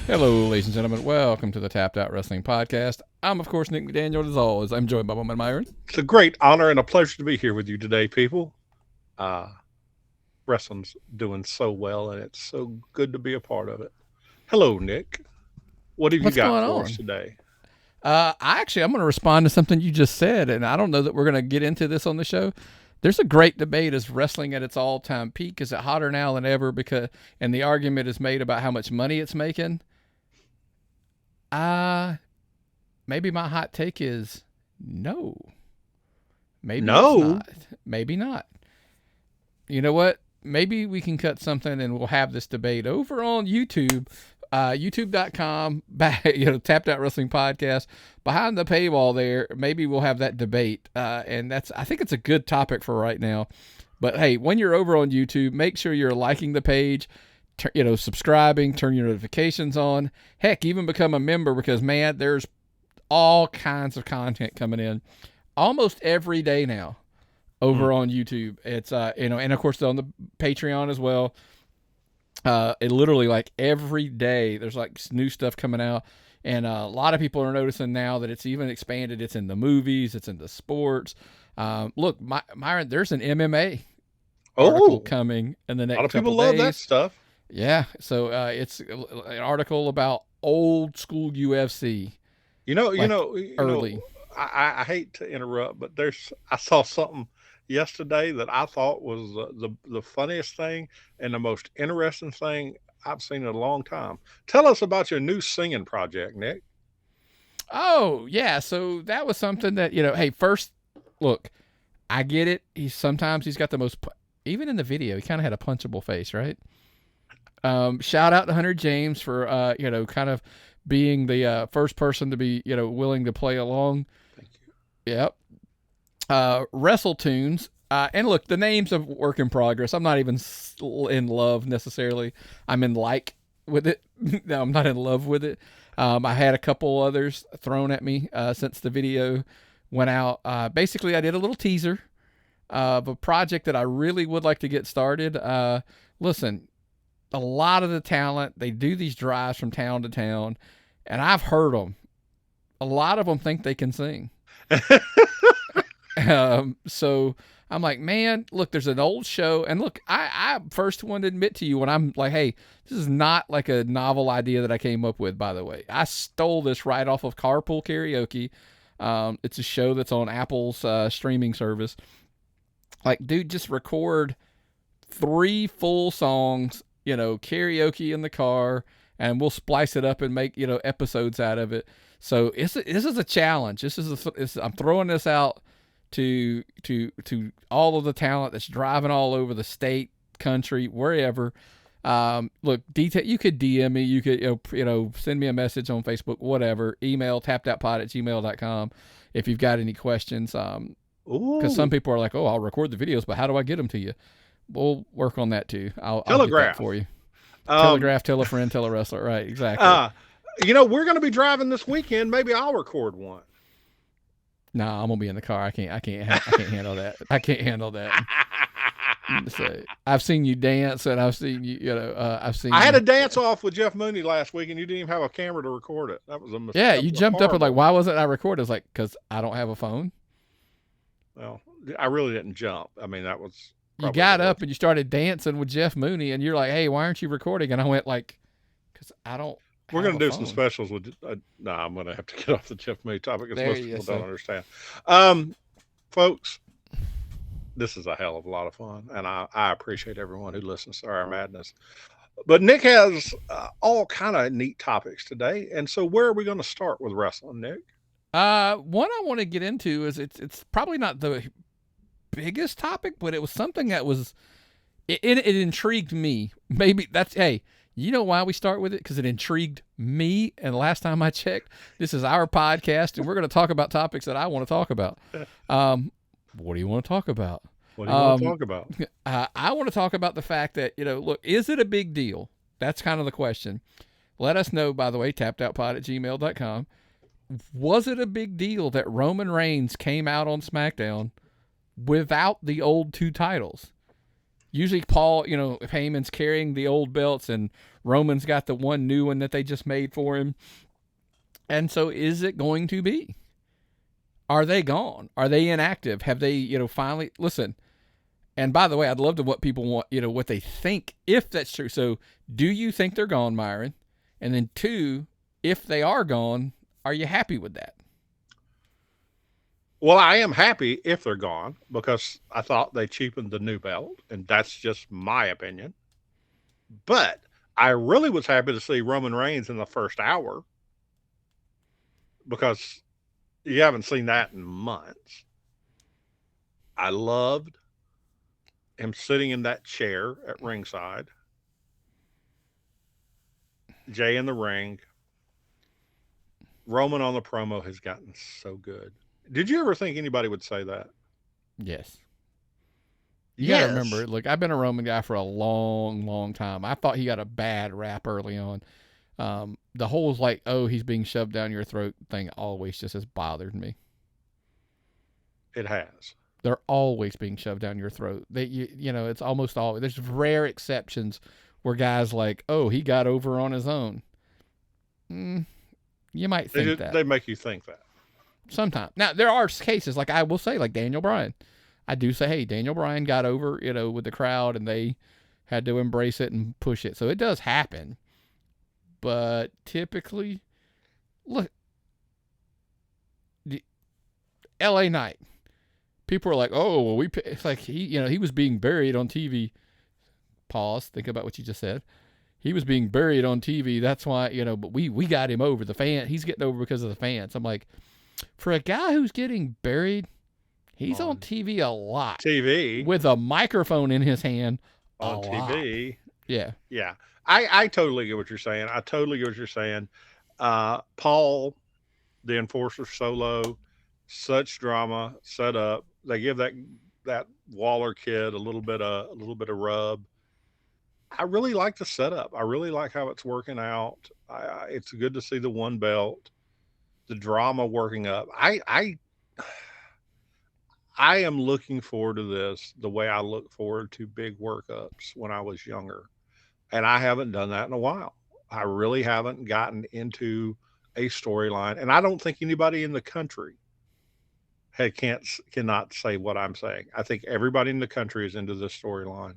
Hello, ladies and gentlemen. Welcome to the Tapped Out Wrestling Podcast. I'm, of course, Nick McDaniel. As always, I'm joined by Bowman Myron. It's a great honor and a pleasure to be here with you today, people. Wrestling's doing so well, and it's so good to be a part of it. Hello, Nick. What have you What's got going for on? us today? I'm going to respond to something you just said, and I don't know that we're going to get into this on the show. There's a great debate: is wrestling at its all-time peak? Is it hotter now than ever? And the argument is made about how much money it's making. Maybe my hot take is no. Maybe it's not. Maybe not. You know what? Maybe we can cut something and we'll have this debate over on YouTube. YouTube.com, Tapped Out Wrestling Podcast. Behind the paywall there, maybe we'll have that debate. And I think it's a good topic for right now. But hey, when you're over on YouTube, make sure you're liking the page, subscribing, turn your notifications on. Heck, even become a member because, man, there's all kinds of content coming in almost every day now over on YouTube. It's, and of course on the Patreon as well. It literally like every day there's like new stuff coming out, and a lot of people are noticing now that it's even expanded. It's in the movies, it's in the sports. Look, Myron, there's an MMA article coming in the next couple days. A lot of people love that stuff. Yeah, so it's an article about old school UFC. Early. I hate to interrupt, but I saw something yesterday that I thought was the funniest thing and the most interesting thing I've seen in a long time. Tell us about your new singing project, Nick. Oh, yeah. So that was something that, hey, first, look, I get it. Sometimes he's got the most, even in the video, he kind of had a punchable face, right? Shout out to Hunter James for, kind of being the first person to be, willing to play along. Thank you. Yep. Wrestle Tunes. And look, the name's a work in progress. I'm not even in love necessarily. I'm in like with it. No, I'm not in love with it. I had a couple others thrown at me since the video went out. Basically, I did a little teaser of a project that I really would like to get started. Listen, a lot of the talent, they do these drives from town to town, and I've heard them. A lot of them think they can sing. So I'm like, man, look, there's an old show. And look, I first one to admit to you when I'm like, hey, this is not like a novel idea that I came up with, by the way. I stole this right off of Carpool Karaoke. It's a show that's on Apple's streaming service. Like, dude, just record 3 full songs, karaoke in the car, and we'll splice it up and make, episodes out of it. So this is a challenge. I'm throwing this out to all of the talent that's driving all over the state, country, wherever. Look, you could DM me, you could send me a message on Facebook, whatever. Email tappedoutpod@gmail.com if you've got any questions. Because some people are like, oh, I'll record the videos, but how do I get them to you? We'll work on that too. I'll get that for you. Telegraph, tell a friend, tell a wrestler. Right, exactly. We're going to be driving this weekend. Maybe I'll record one. No, I'm gonna be in the car. I can't handle that. I can't handle that. So, I've seen you dance, and I've seen you. I had a dance off with Jeff Mooney last week, and you didn't even have a camera to record it. That was a mistake. Yeah, you jumped up and like, why wasn't I recorded? It's like, because I don't have a phone. Well, I really didn't jump. I mean, that was. You got up and you started dancing with Jeff Mooney, and you're like, hey, why aren't you recording? And I went like, because I don't. We're going to do some specials with. No, I'm going to have to get off the Jeff Mooney topic because most people don't understand. Folks, this is a hell of a lot of fun, and I appreciate everyone who listens to our madness. But Nick has all kind of neat topics today, and so where are we going to start with wrestling, Nick? One I want to get into is it's probably not the biggest topic, but it was something that was it intrigued me. Maybe that's hey. You know why we start with it? Because it intrigued me. And last time I checked, this is our podcast, and we're going to talk about topics that I want to talk about. What do you want to talk about? What do you want to talk about? I want to talk about the fact that, look, is it a big deal? That's kind of the question. Let us know, by the way, tappedoutpod@gmail.com. Was it a big deal that Roman Reigns came out on Smackdown without the old 2 titles? Usually Paul, if Heyman's carrying the old belts and Roman's got the one new one that they just made for him. And so is it going to be? Are they gone? Are they inactive? Have they, finally, listen. And by the way, I'd love to what people want, what they think, if that's true. So do you think they're gone, Myron? And then 2, if they are gone, are you happy with that? Well, I am happy if they're gone because I thought they cheapened the new belt, and that's just my opinion. But I really was happy to see Roman Reigns in the first hour because you haven't seen that in months. I loved him sitting in that chair at ringside, Jay in the ring. Roman on the promo has gotten so good. Did you ever think anybody would say that? Yes. You gotta remember, look, I've been a Roman guy for a long, long time. I thought he got a bad rap early on. The whole he's being shoved down your throat thing always just has bothered me. It has. They're always being shoved down your throat. It's almost always. There's rare exceptions where guys he got over on his own. You might think that. They make you think that. Sometimes. Now, there are cases, I will say, like Daniel Bryan. I do say, hey, Daniel Bryan got over, with the crowd, and they had to embrace it and push it. So it does happen. But typically, look, LA Knight. People are like, oh, well, it's like he was being buried on TV. Pause. Think about what you just said. He was being buried on TV. That's why, but we got him over. He's getting over because of the fans. I'm like, for a guy who's getting buried, he's on TV a lot. TV. With a microphone in his hand on TV. Lot. Yeah. Yeah. I totally get what you're saying. Paul, the Enforcer solo, such drama set up. They give that Waller kid a little bit of rub. I really like the setup. I really like how it's working out. It's good to see the one belt, the drama working up. I am looking forward to this the way I look forward to big workups when I was younger. And I haven't done that in a while. I really haven't gotten into a storyline. And I don't think anybody in the country cannot say what I'm saying. I think everybody in the country is into this storyline.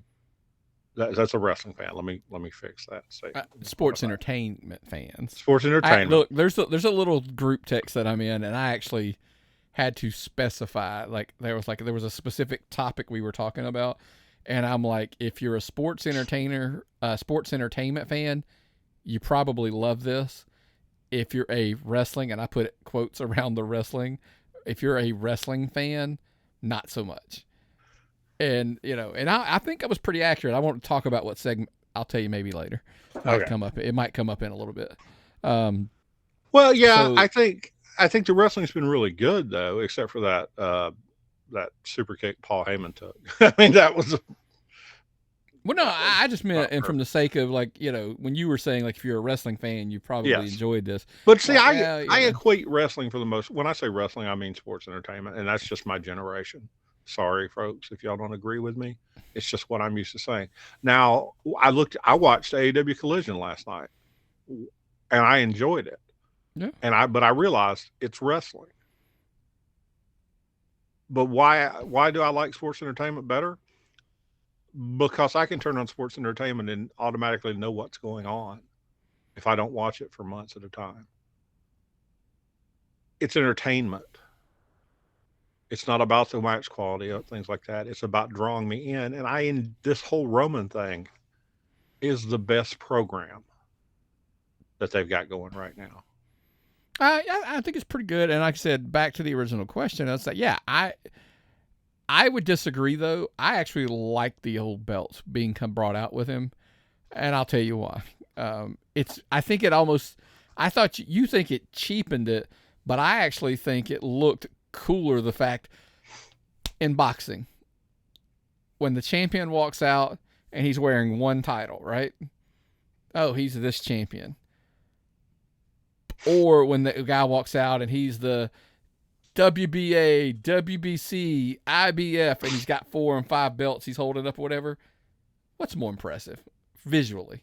That's a wrestling fan. Let me fix that. Sports entertainment fans. Sports entertainment. Look, there's a little group text that I'm in, and I actually had to specify. There was a specific topic we were talking about, and I'm like, if you're a sports entertainment fan, you probably love this. If you're a wrestling, and I put quotes around the wrestling, if you're a wrestling fan, not so much. And, I think I was pretty accurate. I won't talk about what segment. I'll tell you maybe later. It might come up in a little bit. Well, yeah, so, I think the wrestling's been really good, though, except for that super kick Paul Heyman took. I mean, that was... Well, no, I just meant, and from the sake of, when you were saying, if you're a wrestling fan, you probably enjoyed this. But see, I equate wrestling for the most... When I say wrestling, I mean sports entertainment, and that's just my generation. Sorry, folks, if y'all don't agree with me. It's just what I'm used to saying. Now, I watched AEW Collision last night, and I enjoyed it. Yeah. But I realized it's wrestling. But why do I like sports entertainment better? Because I can turn on sports entertainment and automatically know what's going on if I don't watch it for months at a time. It's entertainment. It's not about the match quality or things like that. It's about drawing me in. And this whole Roman thing is the best program that they've got going right now. I think it's pretty good. And like I said, back to the original question, I was like, yeah, I would disagree, though. I actually like the old belts being brought out with him. And I'll tell you why. I think it almost, I thought you think it cheapened it, but I actually think it looked cooler, the fact in boxing when the champion walks out and he's wearing one title, right? Oh, he's this champion. Or when the guy walks out and he's the WBA, WBC, IBF, and he's got 4 and 5 belts he's holding up or whatever. What's more impressive visually?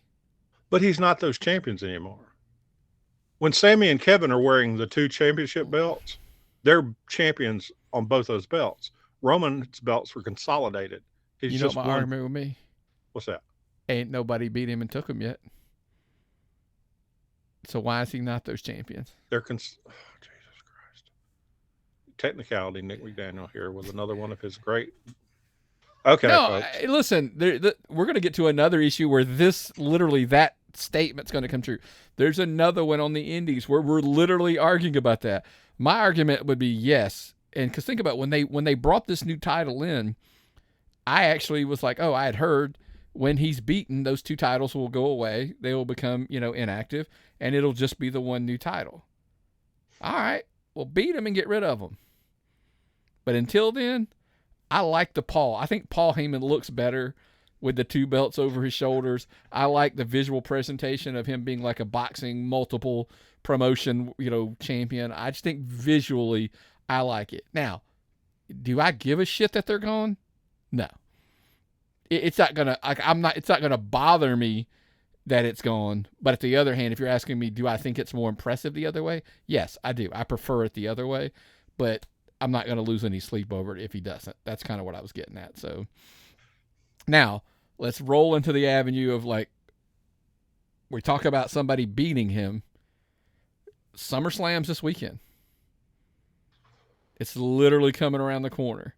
But he's not those champions anymore. When Sammy and Kevin are wearing the 2 championship belts, they're champions on both those belts. Roman's belts were consolidated. He's you know just what my argument with me? What's that? Ain't nobody beat him and took him yet. So why is he not those champions? They're Jesus Christ. Technicality, Nick McDaniel here with another one of his great. Okay, no, listen, we're going to get to another issue where that statement's going to come true. There's another one on the Indies where we're literally arguing about that. My argument would be yes, and because think about when they brought this new title in, I actually was like, oh, I had heard when he's beaten, those 2 titles will go away. They will become, inactive, and it'll just be the one new title. All right, well, beat him and get rid of him. But until then, I like the Paul. I think Paul Heyman looks better with the 2 belts over his shoulders. I like the visual presentation of him being like a boxing multiple promotion, champion. I just think visually I like it. Now, do I give a shit that they're gone? No. It's not gonna it's not gonna bother me that it's gone. But at the other hand, if you're asking me, do I think it's more impressive the other way? Yes, I do. I prefer it the other way, but I'm not gonna lose any sleep over it if he doesn't. That's kind of what I was getting at. So now let's roll into the avenue of we talk about somebody beating him. SummerSlam's this weekend. It's literally coming around the corner.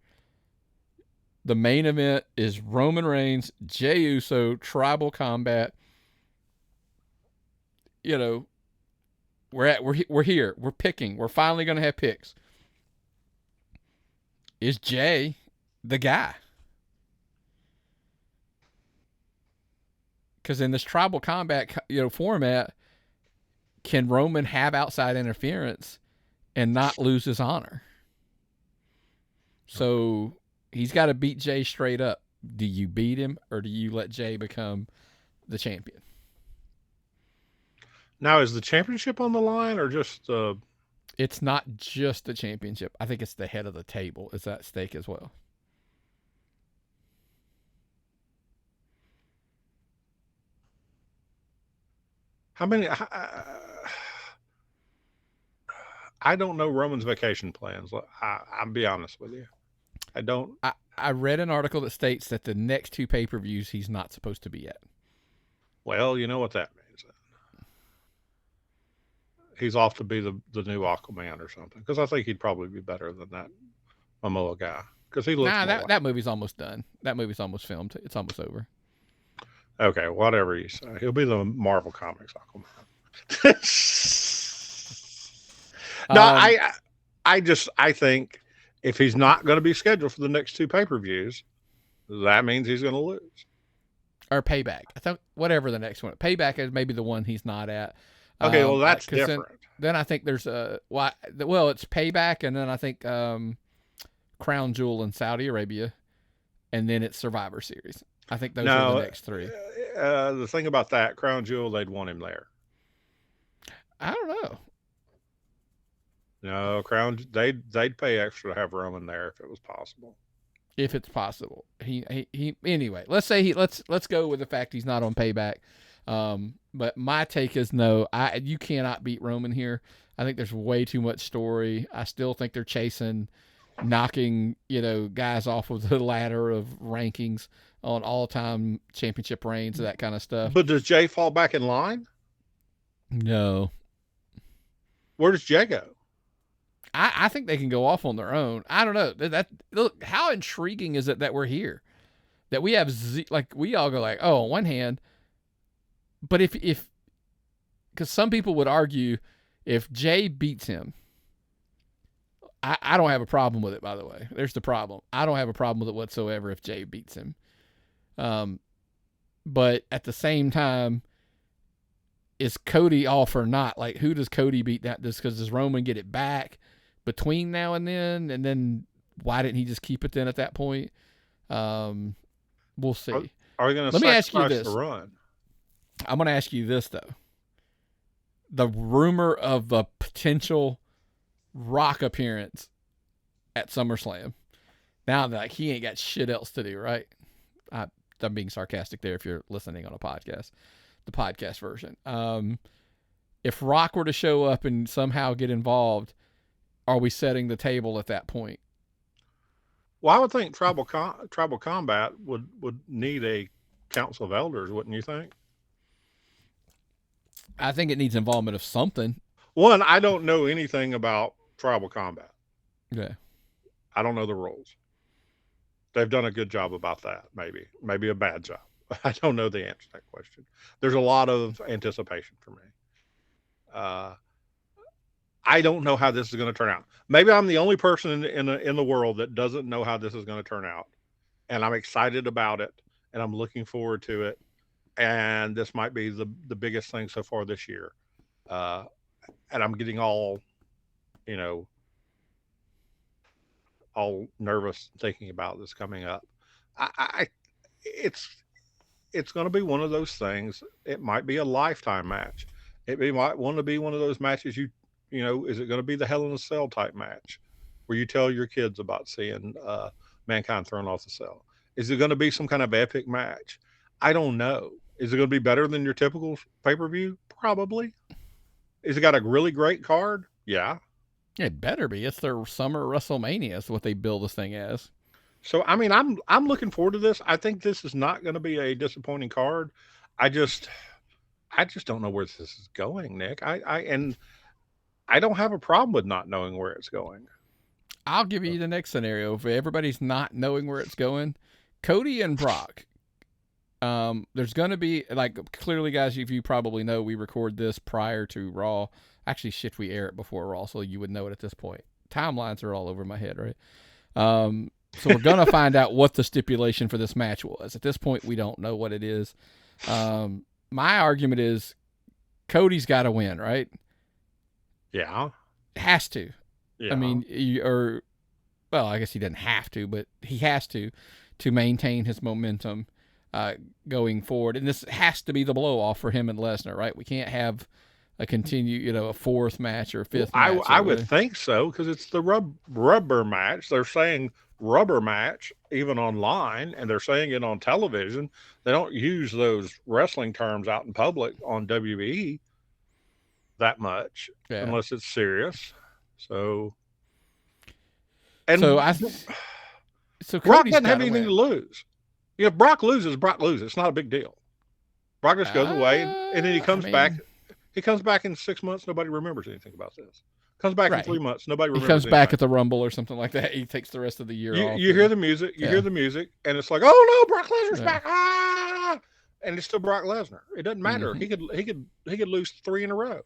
The main event is Roman Reigns, Jey Uso, Tribal Combat. We're here. We're picking. We're finally going to have picks. Is Jey the guy? Because in this Tribal Combat, format, can Roman have outside interference and not lose his honor? So he's got to beat Jey straight up. Do you beat him or do you let Jey become the champion? Now, is the championship on the line or just It's not just the championship. I think it's the head of the table is at stake as well. How many? I don't know Roman's vacation plans. I'll be honest with you. I don't. I read an article that states that the next 2 pay-per-views he's not supposed to be at. Well, you know what that means. He's off to be the new Aquaman or something. Because I think he'd probably be better than that Momoa guy. Because he looks. That movie's almost done. That movie's almost filmed. It's almost over. Okay, whatever you say. He'll be the Marvel Comics Aquaman. No, I think if he's not going to be scheduled for the next 2 pay-per-views, that means he's going to lose. Or Payback. I thought whatever the next one. Payback is maybe the one he's not at. Okay, well that's different. Then I think there's it's Payback, and then I think Crown Jewel in Saudi Arabia, and then it's Survivor Series. I think those are the next 3. The thing about that, Crown Jewel, they'd want him there. I don't know. No, they'd pay extra to have Roman there if it was possible. If it's possible. He anyway, let's go with the fact he's not on Payback. But my take is no. You cannot beat Roman here. I think there's way too much story. I still think they're knocking, guys off of the ladder of rankings on all-time championship reigns and that kind of stuff. But does Jey fall back in line? No. Where does Jey go? I think they can go off on their own. I don't know. Look, how intriguing is it that we're here? That we have we all go oh, on one hand, but if because some people would argue if Jey beats him, I don't have a problem with it, by the way. There's the problem. I don't have a problem with it whatsoever if Jey beats him. But at the same time, is Cody off or not? Who does Cody beat that? Does Roman get it back between now and then? And then why didn't he just keep it then at that point? We'll see. Are we going to sacrifice the run? I'm going to ask you this, though. The rumor of a potential Rock appearance at SummerSlam. Now that he ain't got shit else to do, right? I'm being sarcastic there if you're listening on a podcast, the podcast version. If Rock were to show up and somehow get involved, are we setting the table at that point? Well, I would think tribal combat would need a council of elders, wouldn't you think? I think it needs involvement of something. One, I don't know anything about tribal combat. Yeah. I don't know the rules. They've done a good job about that, maybe a bad job. I don't know the answer to that question. There's a lot of anticipation for me. I don't know how this is going to turn out. Maybe I'm the only person in the world that doesn't know how this is going to turn out, and I'm excited about it, and I'm looking forward to it. And this might be the biggest thing so far this year. And I'm getting all nervous thinking about this coming up. It's going to be one of those things. It might be a lifetime match. It might want to be one of those matches is it going to be the Hell in a Cell type match where you tell your kids about seeing Mankind thrown off the cell? Is it going to be some kind of epic match? I don't know. Is it going to be better than your typical pay-per-view? Probably. Is it got a really great card? Yeah. It better be. It's their summer WrestleMania is what they bill this thing as. So, I mean, I'm looking forward to this. I think this is not going to be a disappointing card. I just don't know where this is going, Nick. And I don't have a problem with not knowing where it's going. I'll give you the next scenario. If everybody's not knowing where it's going, Cody and Brock. There's going to be, clearly, guys, if you probably know, we record this prior to Raw. Actually, we air it before Raw, so you would know it at this point. Timelines are all over my head, right? So we're going to find out what the stipulation for this match was. At this point, we don't know what it is. My argument is Cody's got to win, right? Yeah. Has to. Yeah. I mean, I guess he doesn't have to, but he has to maintain his momentum going forward. And this has to be the blow off for him and Lesnar, right? We can't have a fourth match or a fifth match. I would think so, because it's the rubber match. They're saying rubber match even online, and they're saying it on television. They don't use those wrestling terms out in public on WWE that much, unless it's serious. So Brock doesn't have anything to lose. If Brock loses, Brock loses. It's not a big deal. Brock just goes away, and then he comes back. He comes back in 6 months. Nobody remembers anything about this. Comes back in 3 months. Nobody remembers. He comes back at the Rumble or something like that. He takes the rest of the year off. You hear the music. You hear the music, and it's like, oh no, Brock Lesnar's back! Ah! And it's still Brock Lesnar. It doesn't matter. Mm-hmm. He could lose 3 in a row.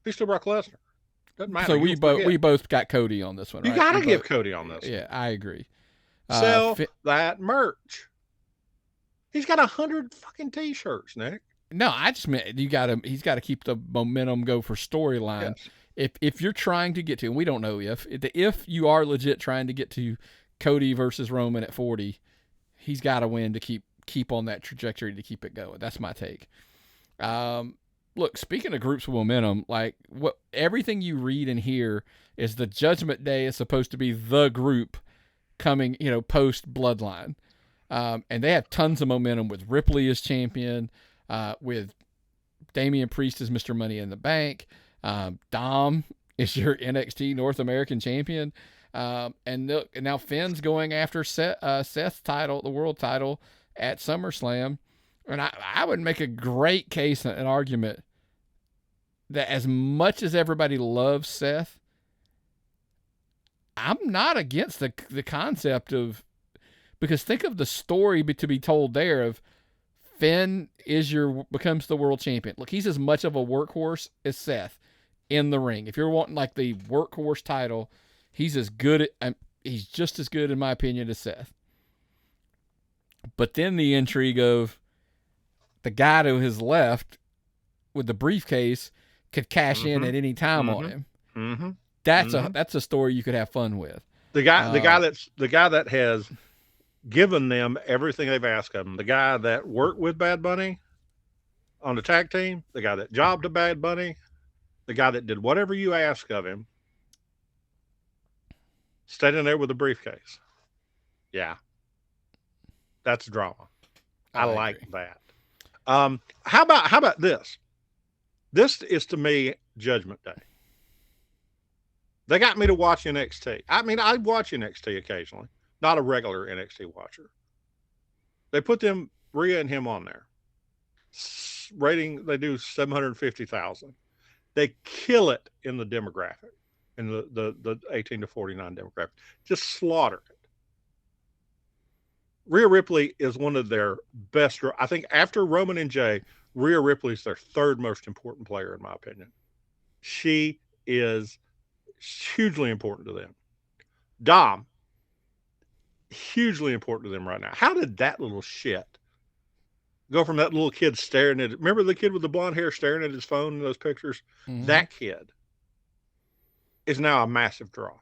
He's still Brock Lesnar. Doesn't matter. So we both got Cody on this one. Right? You got to give Cody on this. Yeah, I agree. Sell that merch. He's got 100 fucking t-shirts, Nick. No, I just meant he's got to keep the momentum go for storyline. Yes. If you're trying to get to, and we don't know if you are legit trying to get to Cody versus Roman at 40, he's got to win to keep on that trajectory to keep it going. That's my take. Look, speaking of groups with momentum, everything you read and hear is the Judgment Day is supposed to be the group coming, post Bloodline. And they have tons of momentum with Ripley as champion, with Damian Priest as Mr. Money in the Bank. Dom is your NXT North American champion. And now Finn's going after Seth's title, the world title at SummerSlam. And I would make a great case, an argument, that as much as everybody loves Seth, I'm not against the concept of, because think of the story to be told there of Finn becomes the world champion. Look, he's as much of a workhorse as Seth in the ring. If you're wanting the workhorse title, he's just as good in my opinion as Seth. But then the intrigue of the guy to his left with the briefcase could cash in at any time on him. Mm-hmm. That's a story you could have fun with. The guy that has given them everything they've asked of him. The guy that worked with Bad Bunny on the tag team, the guy that jobbed to Bad Bunny, the guy that did whatever you ask of him, standing there with a briefcase. Yeah. That's drama. I like that. How about this? This is to me Judgment Day. They got me to watch NXT. I mean, I watch NXT occasionally, not a regular NXT watcher. They put Rhea and him on there. Rating, they do 750,000. They kill it in the demographic, in the 18 to 49 demographic. Just slaughter it. Rhea Ripley is one of their best. I think after Roman and Jay, Rhea Ripley is their third most important player, in my opinion. She is hugely important to them. Dom, hugely important to them right now. How did that little shit go from that little kid staring at it? Remember the kid with the blonde hair staring at his phone in those pictures? Mm-hmm. That kid is now a massive draw.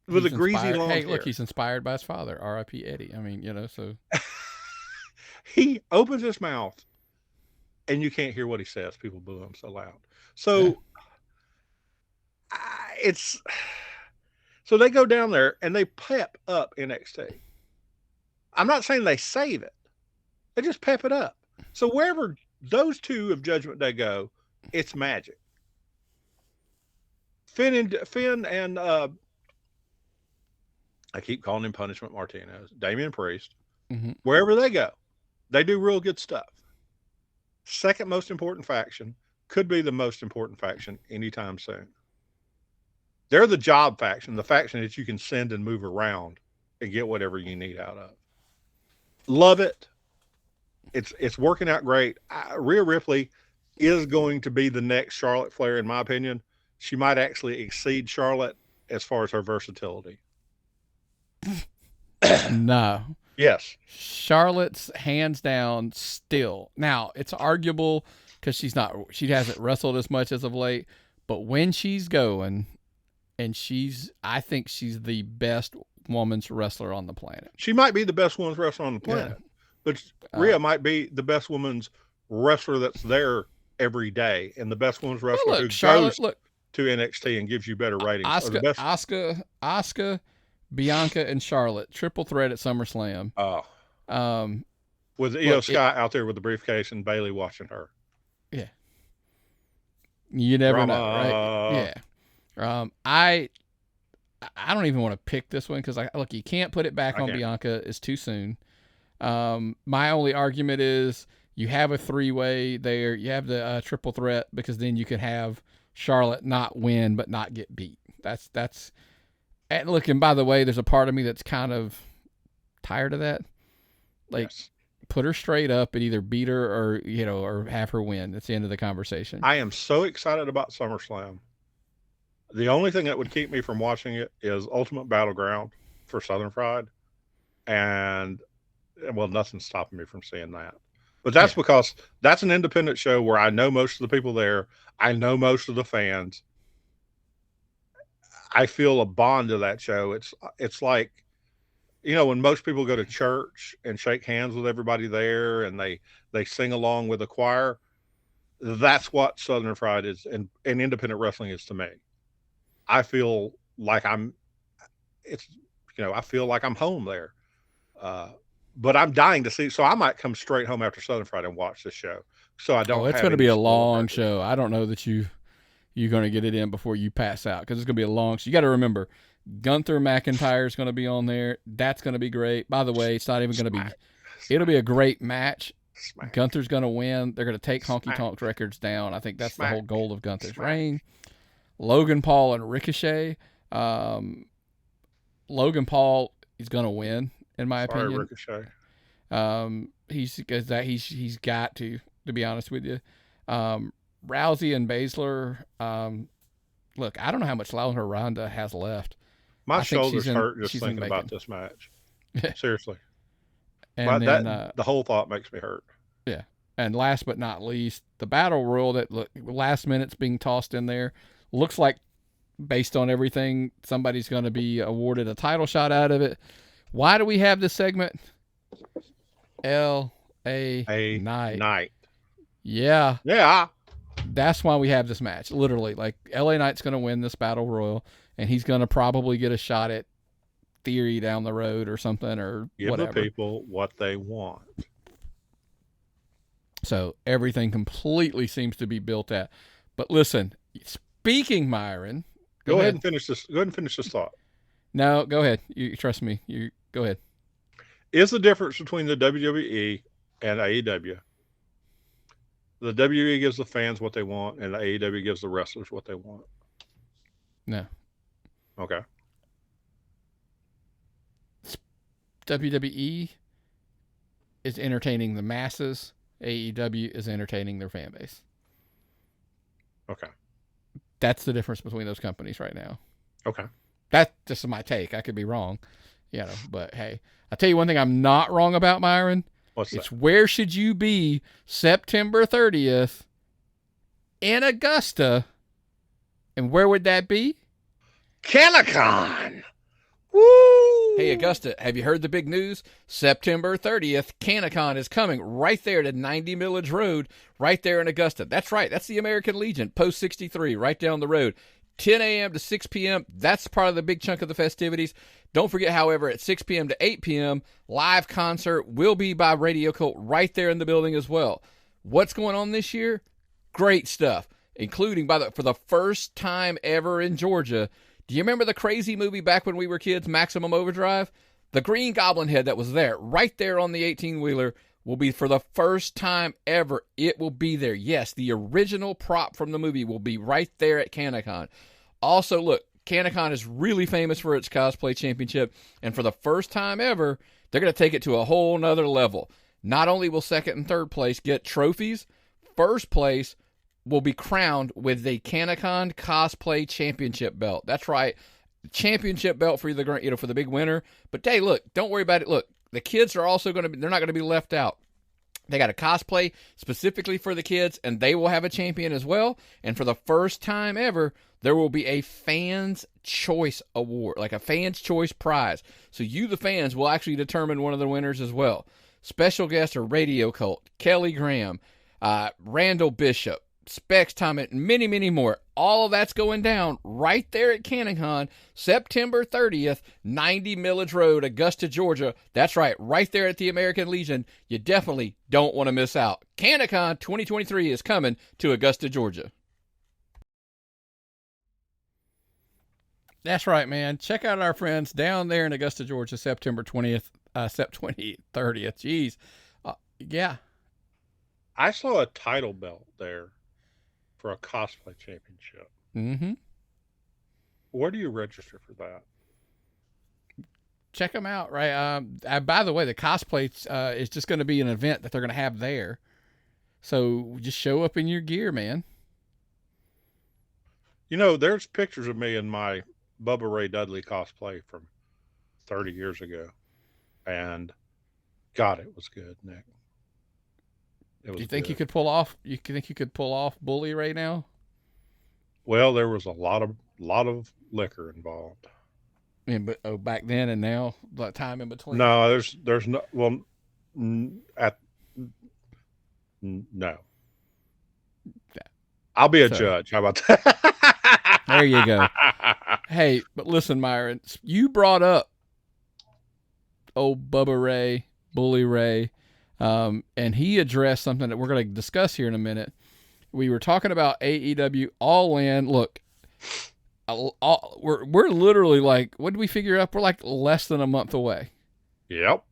With a greasy long hair. Look, he's inspired by his father, R.I.P. Eddie. I mean, so. He opens his mouth, and you can't hear what he says. People boo him so loud. So, So they go down there, and they pep up NXT. I'm not saying they save it. They just pep it up. So wherever those two of Judgment Day go, it's magic. Finn and I keep calling him Punishment Martinez, Damian Priest, wherever they go, they do real good stuff. Second most important faction, could be the most important faction anytime soon. They're the job faction, the faction that you can send and move around and get whatever you need out of. Love it. It's working out great. Rhea Ripley is going to be the next Charlotte Flair, in my opinion. She might actually exceed Charlotte as far as her versatility. No. Yes. Charlotte's hands down still. Now, it's arguable because she hasn't wrestled as much as of late, but when she's going, and I think she's the best woman's wrestler on the planet. She might be the best woman's wrestler on the planet, but Rhea might be the best woman's wrestler that's there every day, and the best woman's wrestler who goes to NXT and gives you better ratings. Asuka, Bianca, and Charlotte, triple threat at SummerSlam. With Io Sky out there with the briefcase and Bayley watching her. Yeah. You never know, right? Yeah. I don't even want to pick this one because look, you can't put it back on Bianca. It's too soon. My only argument is you have a three-way there. You have the triple threat because then you could have Charlotte not win but not get beat. That's. And look, and by the way, there's a part of me that's kind of tired of that. Like, put her straight up and either beat her or have her win. That's the end of the conversation. I am so excited about SummerSlam. The only thing that would keep me from watching it is Ultimate Battleground for Southern Fried. And, well, nothing's stopping me from seeing that. But that's because that's an independent show where I know most of the people there. I know most of the fans. I feel a bond to that show. It's like, when most people go to church and shake hands with everybody there and they sing along with the choir, that's what Southern Fried is and independent wrestling is to me. I feel like I feel like I'm home there. But I'm dying to see, so I might come straight home after Southern Fried and watch this show. So I don't. It's going to be a long show. I don't know that you're going to get it in before you pass out because it's going to be a long show. You got to remember, Gunther McIntyre is going to be on there. That's going to be great. By the way, it's not even going to be. It'll be a great match. Gunther's going to win. They're going to take Honky Tonk's records down. I think that's the whole goal of Gunther's reign. Logan Paul and Ricochet. Logan Paul is going to win, in my opinion. Ricochet. He's got to be honest with you. Rousey and Baszler. Look, I don't know how much longer Ronda has left. My shoulder's hurt just thinking about this match. Seriously. And then, the whole thought makes me hurt. Yeah. And last but not least, the Battle Royal that last minute's being tossed in there. Looks like, based on everything, somebody's going to be awarded a title shot out of it. Why do we have this segment? L.A. Knight. Yeah. Yeah. That's why we have this match. Literally, like, L.A. Knight's going to win this Battle Royal, and he's going to probably get a shot at theory down the road or something or Give whatever. the people what they want. So everything completely seems to be built at. But listen, speaking, Myron. Go ahead and finish this. Go ahead and finish this thought. No, go ahead. You trust me. You go ahead. Is the difference between the WWE and AEW? The WWE gives the fans what they want, and the AEW gives the wrestlers what they want. No. Okay. WWE is entertaining the masses. AEW is entertaining their fan base. Okay. That's the difference between those companies right now. Okay. That's just my take. I could be wrong, but hey, I'll tell you one thing I'm not wrong about, Myron. What's that? It's where should you be September 30th in Augusta? And where would that be? CanaCon. Woo! Hey, Augusta, have you heard the big news? September 30th, CanaCon is coming right there to 90 Millage Road, right there in Augusta. That's right. That's the American Legion, Post 63, right down the road. 10 a.m. to 6 p.m. That's part of the big chunk of the festivities. Don't forget, however, at 6 p.m. to 8 p.m., live concert will be by Radio Cult right there in the building as well. What's going on this year? Great stuff, including for the first time ever in Georgia. Do you remember the crazy movie back when we were kids, Maximum Overdrive? The Green Goblin head that was there, right there on the 18-wheeler, will be for the first time ever. It will be there. Yes, the original prop from the movie will be right there at CanaCon. Also, look, CanaCon is really famous for its cosplay championship, and for the first time ever, they're going to take it to a whole nother level. Not only will second and third place get trophies, first place will be crowned with the CanaCon Cosplay Championship belt. That's right, championship belt for for the big winner. But hey, look, don't worry about it. Look, the kids are also they're not going to be left out. They got a cosplay specifically for the kids, and they will have a champion as well. And for the first time ever, there will be a Fans Choice Award, like a Fans Choice Prize. So you, the fans, will actually determine one of the winners as well. Special guests are Radio Cult, Kelly Graham, Randall Bishop, Specs Thomas, and many, many more. All of that's going down right there at CanaCon, September 30th, 90 Millage Road, Augusta, Georgia. That's right there at the American Legion. You definitely don't want to miss out. CanaCon 2023 is coming to Augusta, Georgia. That's right, man. Check out our friends down there in Augusta, Georgia, September 30th. Jeez. Yeah. I saw a title belt there for a cosplay championship. Mm-hmm. Where do you register for that? Check them out, right? By the way, the cosplay is just going to be an event that they're going to have there. So just show up in your gear, man. There's pictures of me in my Bubba Ray Dudley cosplay from 30 years ago. And God, it was good, Nick. Do you think you could pull off? You think you could pull off Bully right now? Well, there was a lot of liquor involved. But back then and now, that time in between. No, there's no. Well, no. I'll be a judge. How about that? There you go. Hey, but listen, Myron, you brought up old Bubba Ray, Bully Ray. And he addressed something that we're going to discuss here in a minute. We were talking about AEW All In. Look, we're literally like, what did we figure up? We're like less than a month away. Yep.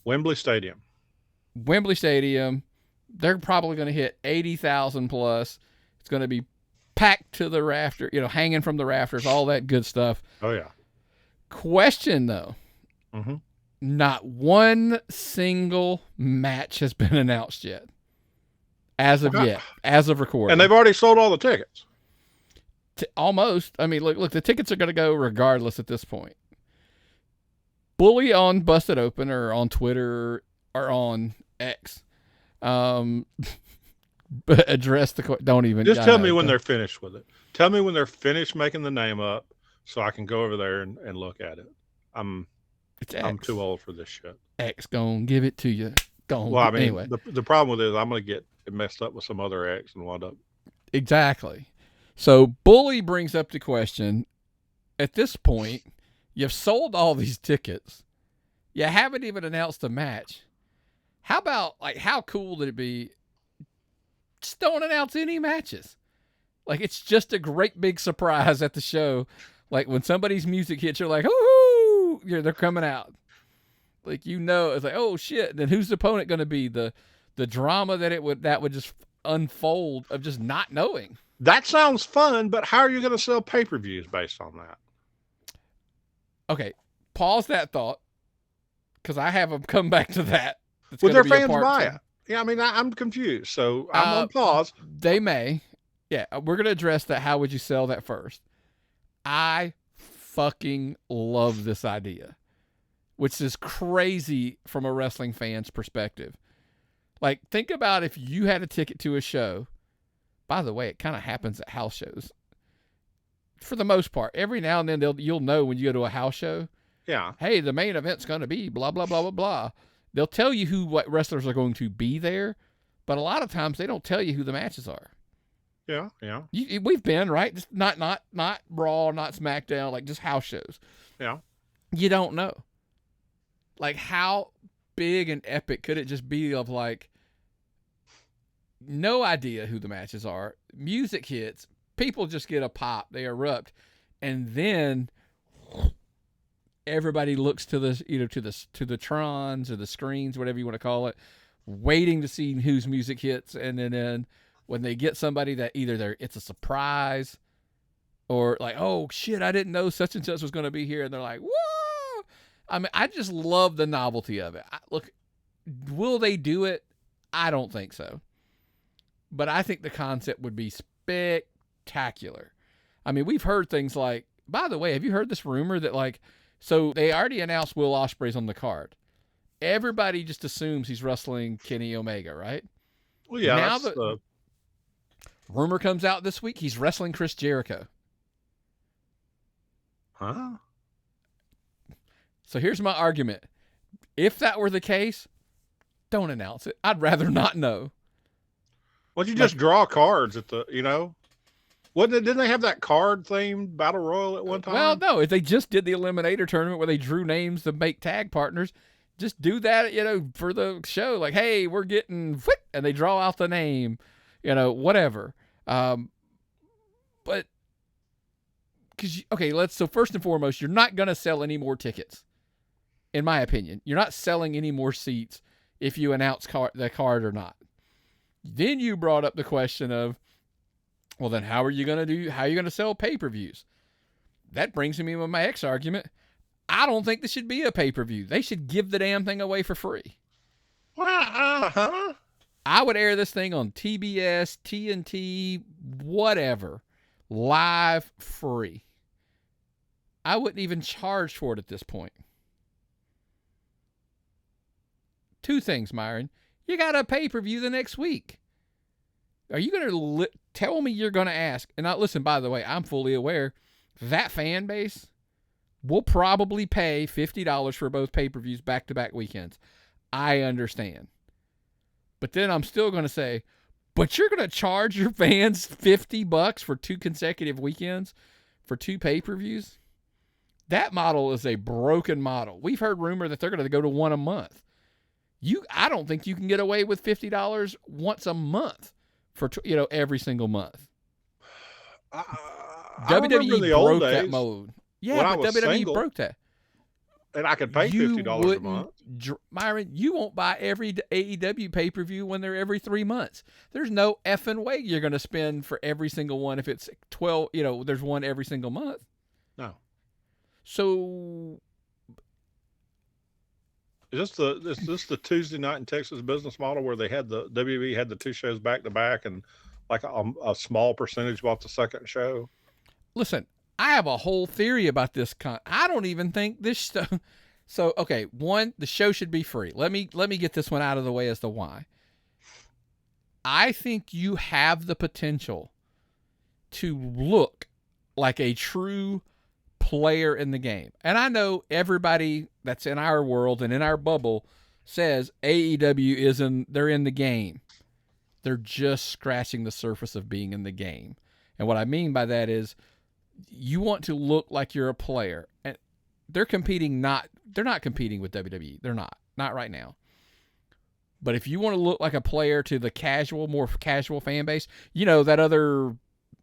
Wembley Stadium. They're probably going to hit 80,000 plus. It's going to be packed to the rafter, hanging from the rafters, all that good stuff. Oh yeah. Question though. Mm-hmm. Not one single match has been announced yet. As of recording. And they've already sold all the tickets. Almost. I mean, look, the tickets are going to go regardless at this point. Bully on Busted Open or on Twitter or on X. Address the... Don't even... Just tell me when they're finished with it. Tell me when they're finished making the name up so I can go over there and look at it. I'm too old for this shit. X gonna give it to you. Anyway. The problem with it is I'm gonna get it messed up with some other X and wind up. Exactly. So Bully brings up the question. At this point, You've sold all these tickets. You haven't even announced a match. How about, like, how cool would it be? Just don't announce any matches. Like, it's just a great big surprise at the show. Like, when somebody's music hits, you're like, whoo, they're coming out. Like, it's like, oh shit. And then who's the opponent going to be? The drama that would just unfold of just not knowing. That sounds fun, but how are you going to sell pay-per-views based on that? Okay, pause that thought, because I have them come back to that. Would their fans buy it? Yeah, I mean, I'm confused, so I'm on pause. They may. Yeah, we're going to address that. How would you sell that first? I fucking love this idea, which is crazy from a wrestling fan's perspective. Like, think about if you had a ticket to a show. By the way, it kind of happens at house shows. For the most part, every now and then you'll know when you go to a house show. Yeah. Hey, the main event's going to be blah, blah, blah, blah, blah. They'll tell you what wrestlers are going to be there, but a lot of times they don't tell you who the matches are. Yeah, yeah. We've been, right? Just not Raw, not SmackDown, like just house shows. Yeah. You don't know. Like, how big and epic could it just be of, like, no idea who the matches are, music hits, people just get a pop, they erupt, and then everybody looks to the to the trons or the screens, whatever you want to call it, waiting to see whose music hits, and then when they get somebody that either it's a surprise or like, oh shit, I didn't know such and such was going to be here, and they're like, whoa! I mean, I just love the novelty of it. Look, will they do it? I don't think so. But I think the concept would be spectacular. I mean, we've heard things like, by the way, have you heard this rumor that, like, so they already announced Will Ospreay's on the card. Everybody just assumes he's wrestling Kenny Omega, right? Well, yeah. Now the rumor comes out this week, he's wrestling Chris Jericho. Huh? So here's my argument. If that were the case, don't announce it. I'd rather not know. Well, you just draw cards at the, didn't they have that card themed battle royal at one time? Well, no, if they just did the eliminator tournament where they drew names to make tag partners, just do that, for the show. Like, hey, we're getting, and they draw out the name, whatever. But, so first and foremost, you're not going to sell any more tickets, in my opinion. You're not selling any more seats if you announce the card or not. Then you brought up the question of, well, then how are you going to sell pay-per-views? That brings me to my ex argument. I don't think this should be a pay-per-view. They should give the damn thing away for free. Uh-huh. I would air this thing on TBS, TNT, whatever, live, free. I wouldn't even charge for it at this point. Two things, Myron. You got a pay-per-view the next week. Are you going to tell me you're going to ask? And now, listen, by the way, I'm fully aware that fan base will probably pay $50 for both pay-per-views back-to-back weekends. I understand. But then I'm still going to say, but you're going to charge your fans $50 for 2 consecutive weekends for 2 pay-per-views? That model is a broken model. We've heard rumor that they're going to go to 1 a month. I don't think you can get away with $50 once a month for every single month. WWE broke that mode. Yeah, but WWE broke that. And I could pay $50 a month. Myron, you won't buy every AEW pay-per-view when they're every 3 months. There's no effing way you're going to spend for every single one if it's 12, there's one every single month. No. So is this the Tuesday night in Texas business model where they had the WWE had the 2 shows back to back and like a small percentage bought the second show? Listen, I have a whole theory about this. I don't even think this stuff. So, okay, one, the show should be free. Let me get this one out of the way as to why. I think you have the potential to look like a true player in the game. And I know everybody that's in our world and in our bubble says AEW they're in the game. They're just scratching the surface of being in the game. And what I mean by that is you want to look like you're a player. And they're not competing with WWE. They're not right now. But if you want to look like a player to the more casual fan base, that other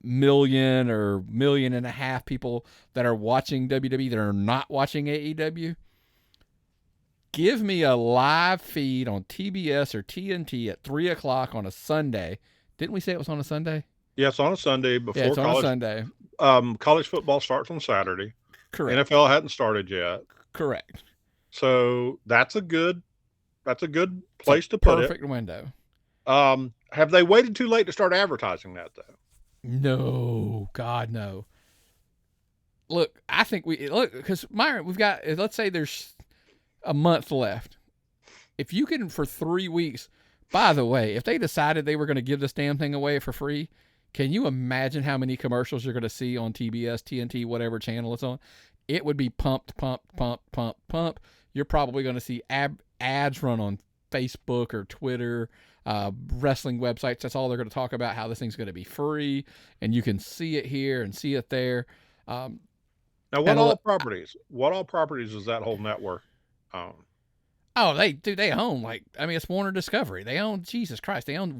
1 or 1.5 million people that are watching WWE that are not watching AEW, give me a live feed on TBS or TNT at 3:00 on a Sunday. Didn't we say it was on a Sunday? Yes, on a Sunday before it's college. On a Sunday. College football starts on Saturday. Correct. NFL hadn't started yet. Correct. So that's a good place to put it. Perfect window. Have they waited too late to start advertising that though? No, God, no. Look, I think because Myron, we've got, let's say there's a month left. If you can, for 3 weeks, by the way, if they decided they were going to give this damn thing away for free, can you imagine how many commercials you're going to see on TBS, TNT, whatever channel it's on? It would be pumped. You're probably going to see ads run on Facebook or Twitter, wrestling websites. That's all they're going to talk about, how this thing's going to be free, and you can see it here and see it there. Now, what all properties does that whole network own? Oh, they own, it's Warner Discovery. They own, Jesus Christ, they own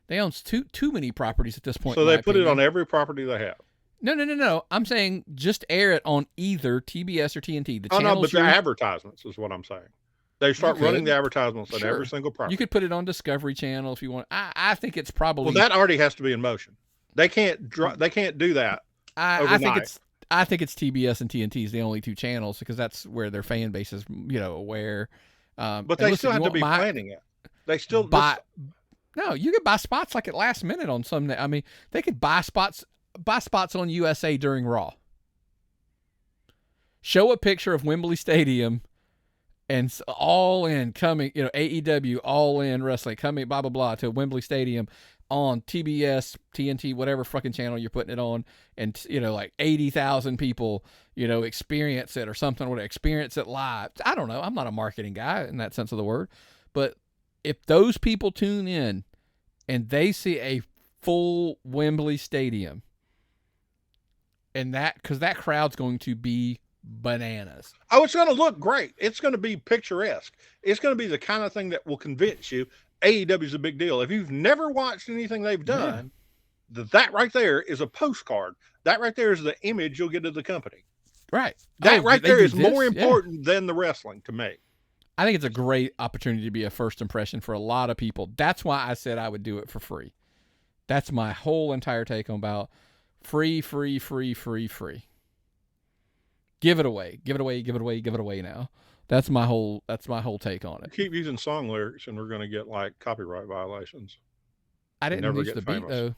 they own too many properties at this point. So they put it on every property they have. No. I'm saying just air it on either TBS or TNT. But the advertisements is what I'm saying. They start running the advertisements on every single property. You could put it on Discovery Channel if you want. I think it's probably... Well, that already has to be in motion. They can't do that overnight. I think it's TBS and TNT is the only two channels because that's where their fan base is, aware. But they still have to be planning it. They still No, you could buy spots like at last minute on some. They could buy spots on USA during Raw. Show a picture of Wembley Stadium and All In coming, AEW All In Wrestling coming, blah, blah, blah, to Wembley Stadium on TBS, TNT, whatever fucking channel you're putting it on. And, 80,000 people, experience it or something, or experience it live. I don't know. I'm not a marketing guy in that sense of the word. But if those people tune in and they see a full Wembley Stadium, and because that crowd's going to be bananas. Oh, it's going to look great. It's going to be picturesque. It's going to be the kind of thing that will convince you AEW is a big deal. If you've never watched anything they've done, that right there is a postcard. That right there is the image you'll get of the company. Right. That right there is more important than the wrestling to me. I think it's a great opportunity to be a first impression for a lot of people. That's why I said I would do it for free. That's my whole entire take on about free. Give it away now. That's my whole take on it. Keep using song lyrics and we're going to get copyright violations. I didn't use the beat though.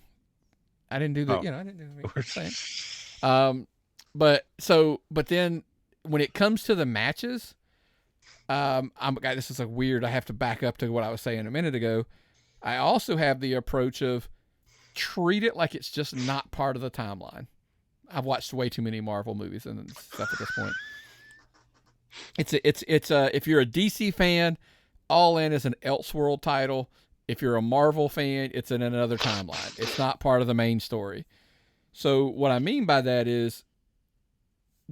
I didn't do the, I didn't do the beat. But then when it comes to the matches, this is weird. I have to back up to what I was saying a minute ago. I also have the approach of treat it like it's just not part of the timeline. I've watched way too many Marvel movies and stuff at this point. It's if you're a DC fan, All In is an Elseworld title. If you're a Marvel fan, it's in another timeline. It's not part of the main story. So what I mean by that is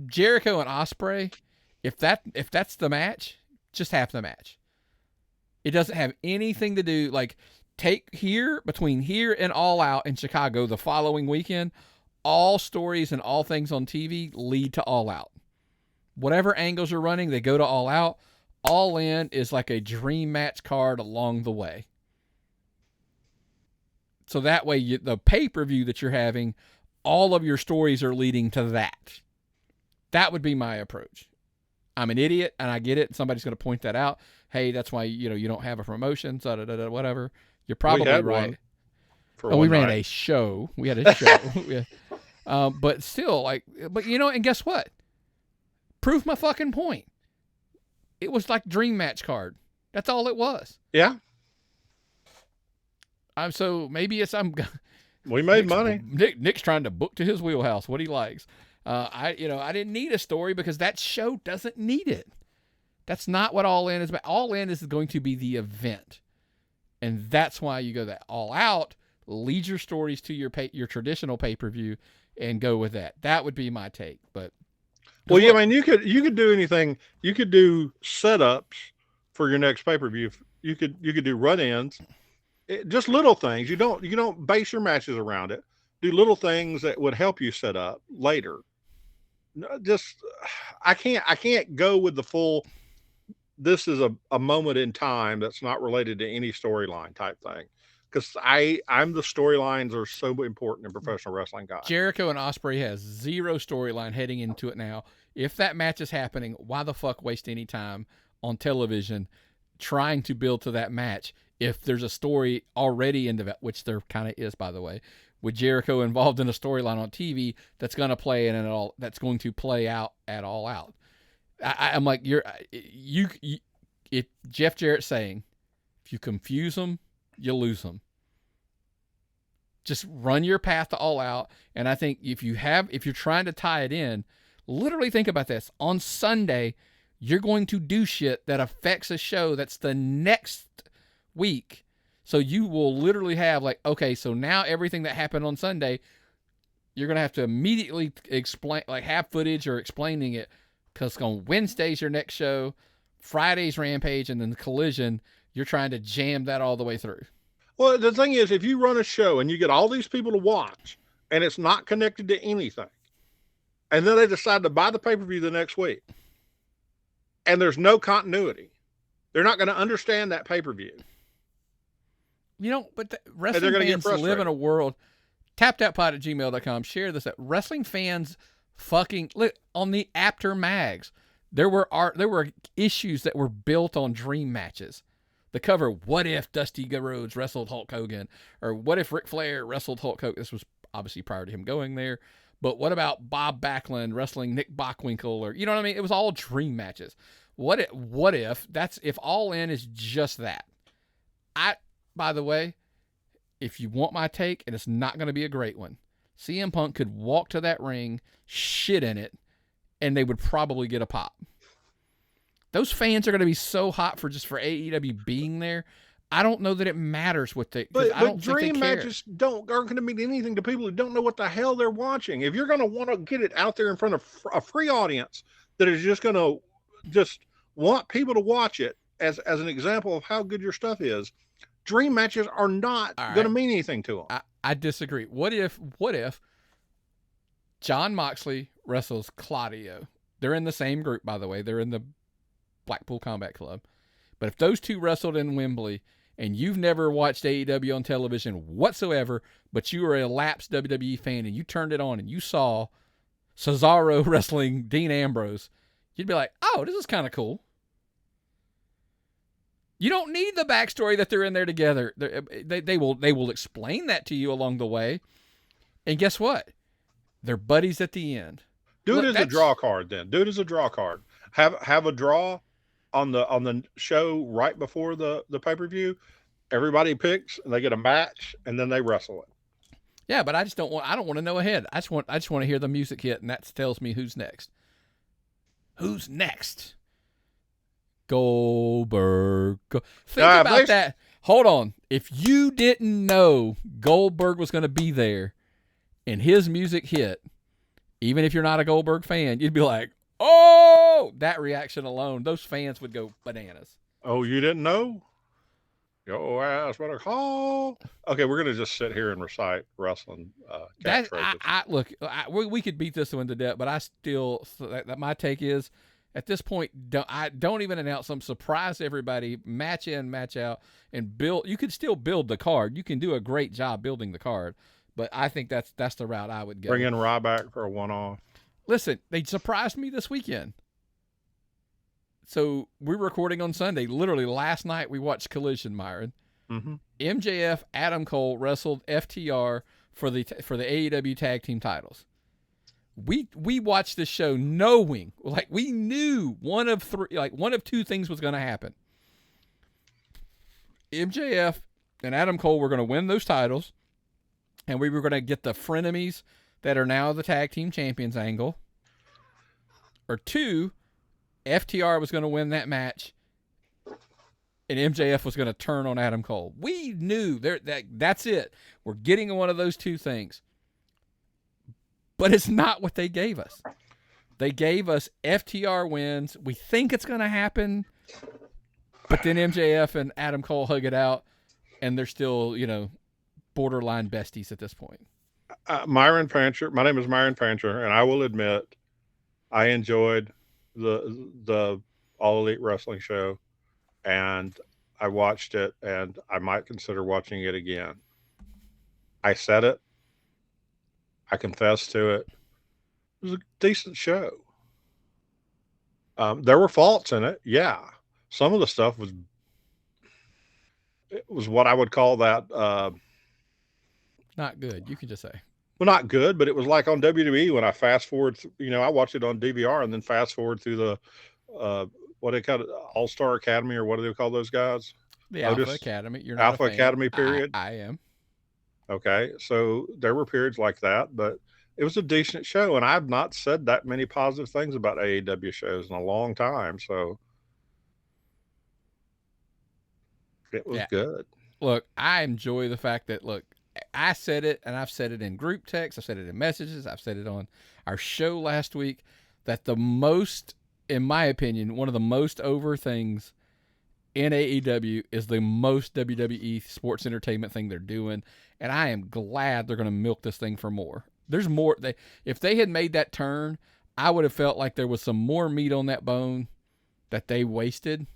Jericho and Ospreay, if that's the match, just have the match. It doesn't have anything to do, take between here and All Out in Chicago the following weekend, all stories and all things on TV lead to All Out. Whatever angles are running, they go to All Out. All In is like a dream match card along the way. So that way, the pay-per-view that you're having, all of your stories are leading to that. That would be my approach. I'm an idiot, and I get it. Somebody's going to point that out. Hey, that's why you don't have a promotion, whatever. You're probably right. We ran a show. We had a show. But still, and guess what? Prove my fucking point. It was like dream match card. That's all it was. Yeah. So maybe we made money. Nick's trying to book to his wheelhouse what he likes. I didn't need a story because that show doesn't need it. That's not what All In is about. All In is going to be the event. And that's why you go that All Out, lead your stories to your traditional pay-per-view and go with that. That would be my take. But Well, yeah, I mean, you could do anything. You could do setups for your next pay-per-view. You could do run-ins, just little things. You don't base your matches around it. Do little things that would help you set up later. Just I can't go with the full. This is a moment in time that's not related to any storyline type thing. Because I'm the storylines are so important in professional wrestling, guys. Jericho and Ospreay has zero storyline heading into it now. If that match is happening, why the fuck waste any time on television trying to build to that match if there's a story already in development, which there kind of is, by the way, with Jericho involved in a storyline on TV that's going to play in it all, that's going to play out at All Out. I'm like, if Jeff Jarrett's saying, if you confuse them, you lose them. Just run your path to All Out. And I think if you're trying to tie it in, literally think about this. On Sunday, you're going to do shit that affects a show that's the next week. So you will literally have like, okay, so now everything that happened on Sunday, you're going to have to immediately explain, like have footage or explaining it. Because on Wednesday's your next show, Friday's Rampage, and then the Collision, you're trying to jam that all the way through. Well, the thing is, if you run a show and you get all these people to watch and it's not connected to anything, and then they decide to buy the pay-per-view the next week, and there's no continuity, they're not going to understand that pay-per-view. You know, but wrestling fans live in a world. tapthatpod@gmail.com. Share this. Wrestling fans fucking look on the Apter mags. There were issues that were built on dream matches. The cover, what if Dusty Rhodes wrestled Hulk Hogan? Or what if Ric Flair wrestled Hulk Hogan? This was obviously prior to him going there. But what about Bob Backlund wrestling Nick Bockwinkel? Or, you know what I mean? It was all dream matches. What if All In is just that? By the way, if you want my take, and it's not going to be a great one, CM Punk could walk to that ring, shit in it, and they would probably get a pop. Those fans are going to be so hot for AEW being there. I don't know that it matters what they. But dream matches aren't going to mean anything to people who don't know what the hell they're watching. If you're going to want to get it out there in front of a free audience that is just going to just want people to watch it as an example of how good your stuff is, dream matches are not going to mean anything to them. I disagree. What if Jon Moxley wrestles Claudio? They're in the same group, by the way. They're in the Blackpool Combat Club. But if those two wrestled in Wembley and you've never watched AEW on television whatsoever, but you were a lapsed WWE fan and you turned it on and you saw Cesaro wrestling Dean Ambrose, you'd be like, oh, this is kind of cool. You don't need the backstory that they're in there together. They will explain that to you along the way. And guess what? They're buddies at the end. Do it as a draw card then. Do it as a draw card. Have a draw on the show right before the pay-per-view. Everybody picks and they get a match and then they wrestle it. Yeah, but I don't want to know ahead. I just want to hear the music hit, and that tells me who's next. Who's next? Goldberg. Think about that. Hold on. If you didn't know Goldberg was going to be there and his music hit, even if you're not a Goldberg fan, you'd be like, oh, that reaction alone, those fans would go bananas. Oh, you didn't know? Your ass better call. Okay, we're going to just sit here and recite wrestling catchphrases. We could beat this one to death, but I still, my take is, at this point, don't even announce them. Surprise everybody, match in, match out, and build. You can still build the card. You can do a great job building the card, but I think that's the route I would go. Bring in Ryback for a one-off. Listen, they surprised me this weekend. So we're recording on Sunday. Literally last night we watched Collision, Myron. Mm-hmm. MJF, Adam Cole wrestled FTR for the AEW tag team titles. We watched this show knowing, like, we knew one of two things was going to happen. MJF and Adam Cole were going to win those titles, and we were going to get the frenemies that are now the tag team champions angle. Or two, FTR was going to win that match, and MJF was going to turn on Adam Cole. We knew that's it. We're getting one of those two things. But it's not what they gave us. They gave us FTR wins. We think it's going to happen, but then MJF and Adam Cole hug it out, and they're still, borderline besties at this point. Myron Fancher. My name is Myron Fancher, and I will admit, I enjoyed the All Elite Wrestling show, and I watched it, and I might consider watching it again. I said it. I confess to it. It was a decent show. There were faults in it. Yeah. Some of the stuff was what I would call that. Not good. You can just say. Well, not good, but it was like on WWE when I fast forward, I watched it on DVR and then fast forward through the, what they call it, All-Star Academy, or what do they call those guys? The Alpha Academy. You're not Alpha Academy period. I am. Okay. So there were periods like that, but it was a decent show. And I've not said that many positive things about AEW shows in a long time. So it was good. Look, I enjoy the fact that, I said it, and I've said it in group text, I've said it in messages, I've said it on our show last week, that the most, in my opinion, one of the most over things in AEW is the most WWE sports entertainment thing they're doing, and I am glad they're going to milk this thing for more. There's more. If they had made that turn, I would have felt like there was some more meat on that bone that they wasted.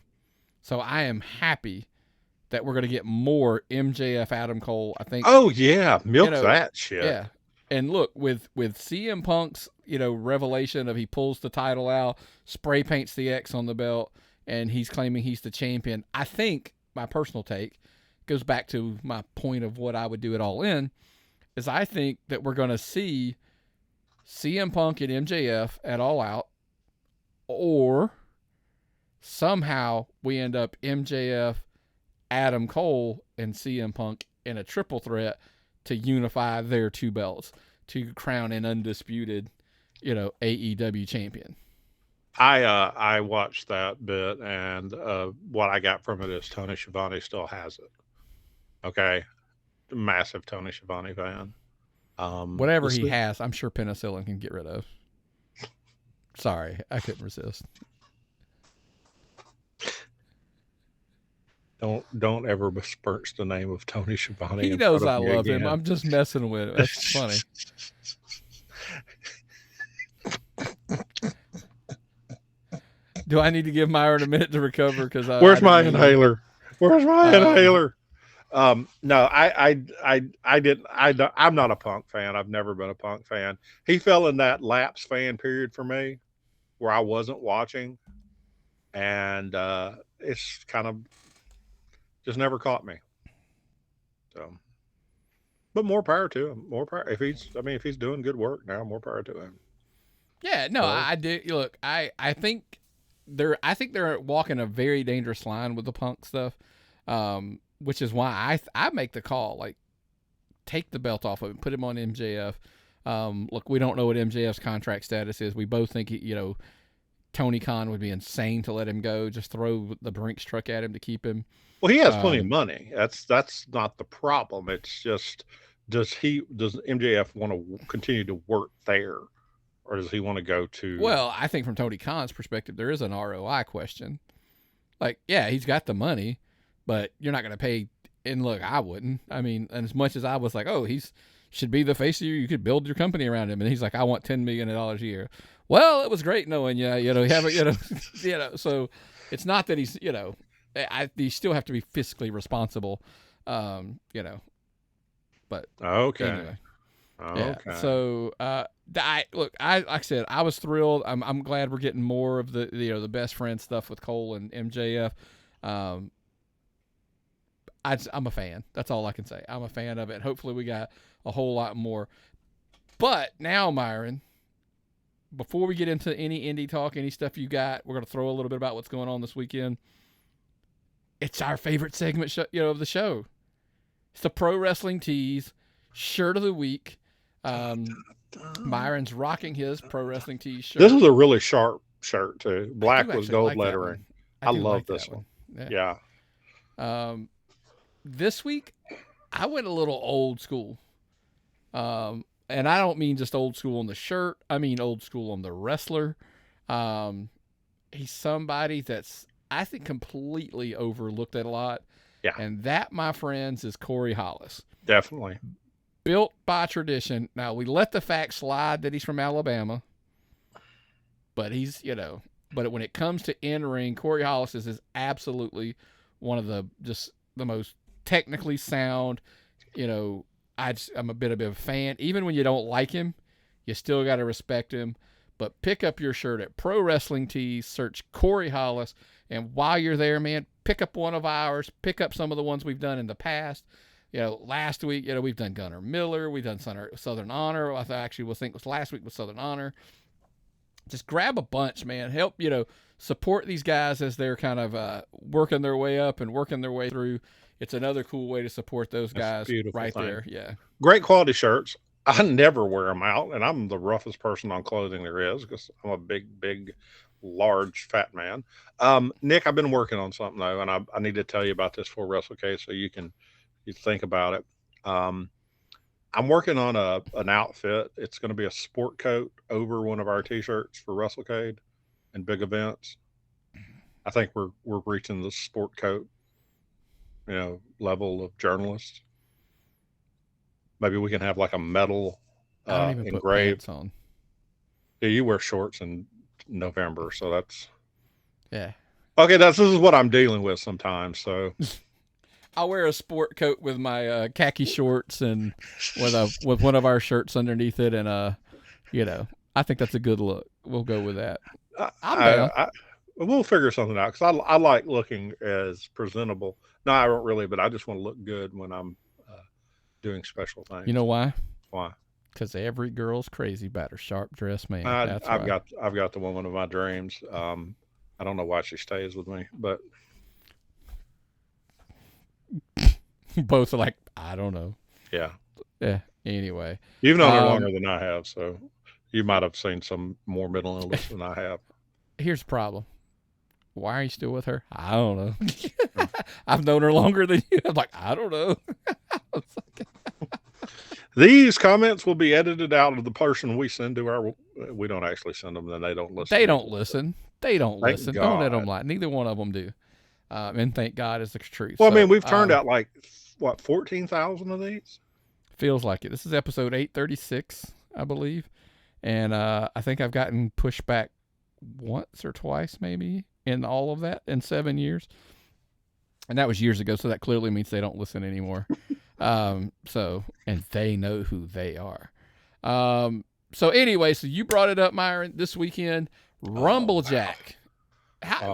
So I am happy that we're going to get more MJF Adam Cole, I think. Oh, yeah. Milk that shit. Yeah. And look, with CM Punk's, revelation of he pulls the title out, spray paints the X on the belt, and he's claiming he's the champion. I think my personal take goes back to my point of what I would do it all in, is I think that we're going to see CM Punk and MJF at All Out, or somehow we end up MJF, Adam Cole, and CM Punk in a triple threat to unify their two belts to crown an undisputed, AEW champion. I watched that bit, and what I got from it is Tony Schiavone still has it. Okay, massive Tony Schiavone fan. Whatever he has, I'm sure penicillin can get rid of. Sorry, I couldn't resist. Don't ever besmirch the name of Tony Schiavone. He knows I love him. I'm just messing with him. That's funny. Do I need to give Myron a minute to recover? Because where's my inhaler? Where's my inhaler? No, I didn't. I'm not a Punk fan. I've never been a Punk fan. He fell in that lapse fan period for me, where I wasn't watching, and it's kind of just never caught me. So, but more power to him. More power if he's doing good work now. More power to him. Yeah, no, I do. Look, I think they're walking a very dangerous line with the Punk stuff, which is why I make the call, like, take the belt off of him, put him on MJF. Look, we don't know what MJF's contract status is. We both think Tony Khan would be insane to let him go. Just throw the Brinks truck at him to keep him. Well, he has plenty of money. That's not the problem. It's just, does MJF want to continue to work there, or does he want to go to? Well, I think from Tony Khan's perspective, there is an ROI question. Like, yeah, he's got the money, but you're not going to pay. And look, I wouldn't. I mean, and as much as I was like, oh, he's should be the face of you could build your company around him. And he's like, I want $10 million a year. Well, it was great knowing you. So it's not that he's, you still have to be fiscally responsible, But okay. Anyway. Okay. Yeah. So, like I said, I was thrilled. I'm glad we're getting more of the best friend stuff with Cole and MJF. I'm a fan. That's all I can say. I'm a fan of it. Hopefully we got a whole lot more. But now, Myron, before we get into any indie talk, any stuff you got, we're going to throw a little bit about what's going on this weekend. It's our favorite segment of the show. It's the Pro Wrestling Tees Shirt of the Week. Myron's rocking his Pro Wrestling Tees shirt. This is a really sharp shirt too. Black with gold lettering. I love this one. Yeah. This week I went a little old school. And And I don't mean just old school on the shirt. I mean old school on the wrestler. He's somebody that's, I think, completely overlooked at a lot. Yeah. And that, my friends, is Corey Hollis. Definitely. Built by tradition. Now, we let the fact slide that he's from Alabama. But he's, but when it comes to in-ring, Corey Hollis is absolutely one of the most technically sound. I'm a bit of a fan. Even when you don't like him, you still got to respect him. But pick up your shirt at Pro Wrestling Tees, search Corey Hollis, and while you're there, man, pick up one of ours, pick up some of the ones we've done in the past. Last week, we've done Gunnar Miller, we've done Southern Honor. I think it was last week was Southern Honor. Just grab a bunch, man. Help, support these guys as they're kind of working their way up and working their way through. It's another cool way to support those guys right there. Yeah. Great quality shirts. I never wear them out, and I'm the roughest person on clothing there is because I'm a big, large, fat man. Nick, I've been working on something, though, and I need to tell you about this for WrestleCade so you think about it. I'm working on an outfit. It's going to be a sport coat over one of our T-shirts for WrestleCade and big events. I think we're reaching the sport coat, level of journalists. Maybe we can have like a metal I don't even engraved. Put pants on. Yeah, you wear shorts in November, so that's okay. This is what I'm dealing with sometimes. So I'll wear a sport coat with my khaki shorts and with one of our shirts underneath it, and I think that's a good look. We'll go with that. I'm down. We'll figure something out because I like looking as presentable. No, I don't really, but I just want to look good when I'm doing special things. You know why? Why? Because every girl's crazy about her sharp dressed man. I've got the woman of my dreams. I don't know why she stays with me, but both are like, I don't know. Yeah. Anyway, you've known her longer than I have, so you might have seen some more mental illness than I have. Here's the problem. Why are you still with her? I don't know. I've known her longer than you. I'm like, I don't know. These comments will be edited out of the person we send to our. We don't actually send them, then they don't listen. They don't listen. Don't let them lie. Neither one of them do. And thank God is the truth. Well, I mean, we've turned out 14,000 of these? Feels like it. This is episode 836, I believe. And I think I've gotten pushed back once or twice, maybe, in all of that in 7 years. And that was years ago, so that clearly means they don't listen anymore. And they know who they are. So anyway, so you brought it up, Myron, this weekend. Rumblejack.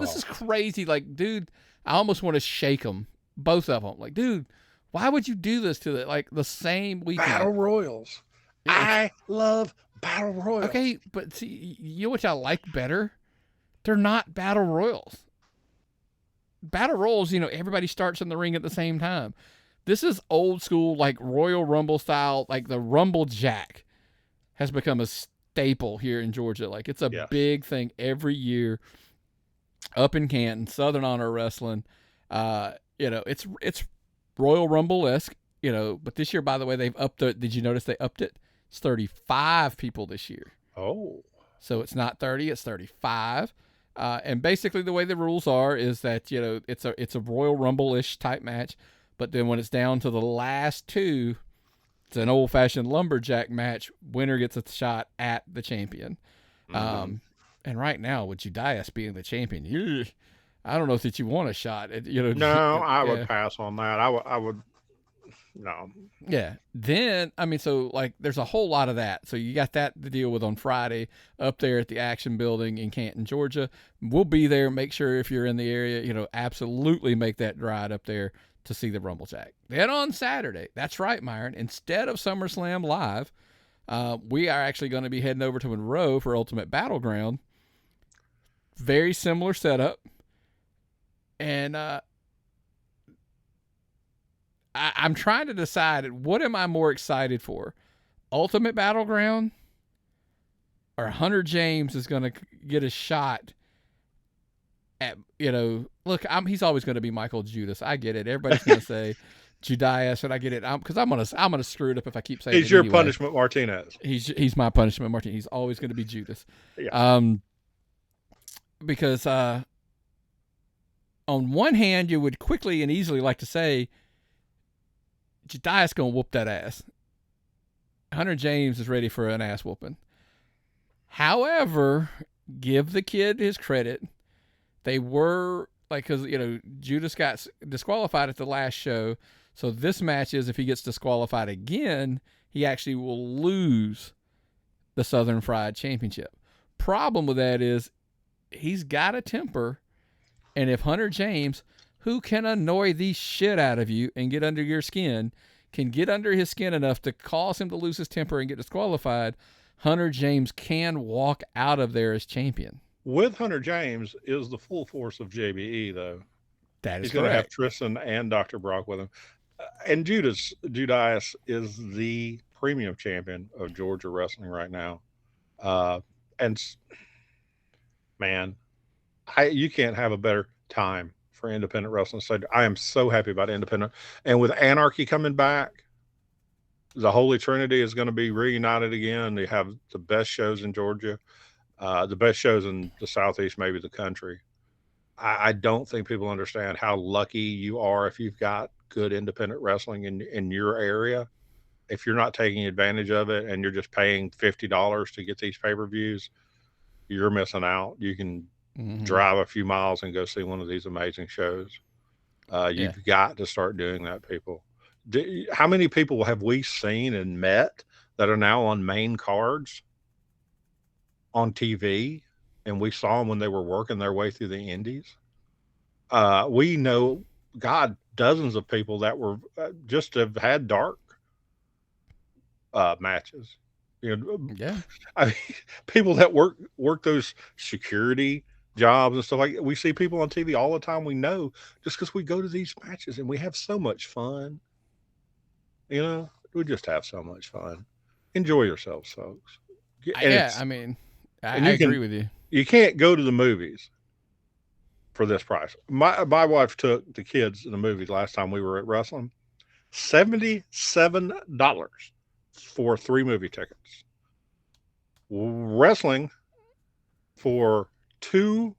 This is crazy. Like, dude, I almost want to shake them, both of them. Like, dude, why would you do this to the same weekend? Battle Royals. I love Battle Royals. Okay, but see, you know what I like better? They're not Battle Royals. Battle Royals, everybody starts in the ring at the same time. This is old school, like Royal Rumble style, like the Rumblejack has become a staple here in Georgia. Like, it's a big thing every year up in Canton, Southern Honor Wrestling. It's Royal Rumble-esque, but this year, by the way, they've upped it. Did you notice they upped it? It's 35 people this year. Oh. So it's not 30, it's 35. And basically the way the rules are is that, it's a Royal Rumble-ish type match. But then when it's down to the last two, it's an old-fashioned lumberjack match. Winner gets a shot at the champion. Mm-hmm. And right now, with Judias being the champion, I don't know that you want a shot. No, I would pass on that. I would. No. Yeah. Then, there's a whole lot of that. So you got that to deal with on Friday up there at the Action Building in Canton, Georgia. We'll be there. Make sure if you're in the area, absolutely make that drive up there to see the Rumblejack. Then on Saturday, that's right, Myron, instead of SummerSlam Live, we are actually going to be heading over to Monroe for Ultimate Battleground. Very similar setup. And I'm trying to decide, what am I more excited for? Ultimate Battleground or Hunter James is going to get a shot at, look, he's always going to be Michael Judas. I get it. Everybody's going to say, Judas, and I get it. Because I'm gonna screw it up if I keep saying he's it your anyway. Punishment Martinez. He's my Punishment Martinez. He's always going to be Judas. Yeah. Because on one hand, you would quickly and easily like to say, Judas gonna whoop that ass. Hunter James is ready for an ass whooping. However, give the kid his credit. They were because Judas got disqualified at the last show. So this match is if he gets disqualified again, he actually will lose the Southern Fried Championship. Problem with that is he's got a temper, and if Hunter James, who can annoy the shit out of you and get under your skin, can get under his skin enough to cause him to lose his temper and get disqualified, Hunter James can walk out of there as champion. With Hunter James is the full force of JBE, though. That is He's going to have Tristan and Dr. Brock with him. And Judas is the premium champion of Georgia wrestling right now. And man, you can't have a better time for independent wrestling. So I am so happy about independent. And with Anarchy coming back, the Holy Trinity is going to be reunited again. They have the best shows in Georgia, the best shows in the Southeast, maybe the country. I don't think people understand how lucky you are if you've got good independent wrestling in your area. If you're not taking advantage of it and you're just paying $50 to get these pay-per-views, you're missing out. You can drive a few miles and go see one of these amazing shows. You've got to start doing that, people. How many people have we seen and met that are now on main cards on TV? And we saw them when they were working their way through the indies. We know, God, dozens of people that were just have had dark matches. I mean, people that work those security jobs and stuff like that. We see people on TV all the time. We know just because we go to these matches and we have so much fun. We just have so much fun. Enjoy yourselves, folks. I mean, I agree with you. You can't go to the movies for this price. My wife took the kids to the movies last time we were at wrestling. $77 for 3 movie tickets. Wrestling for 2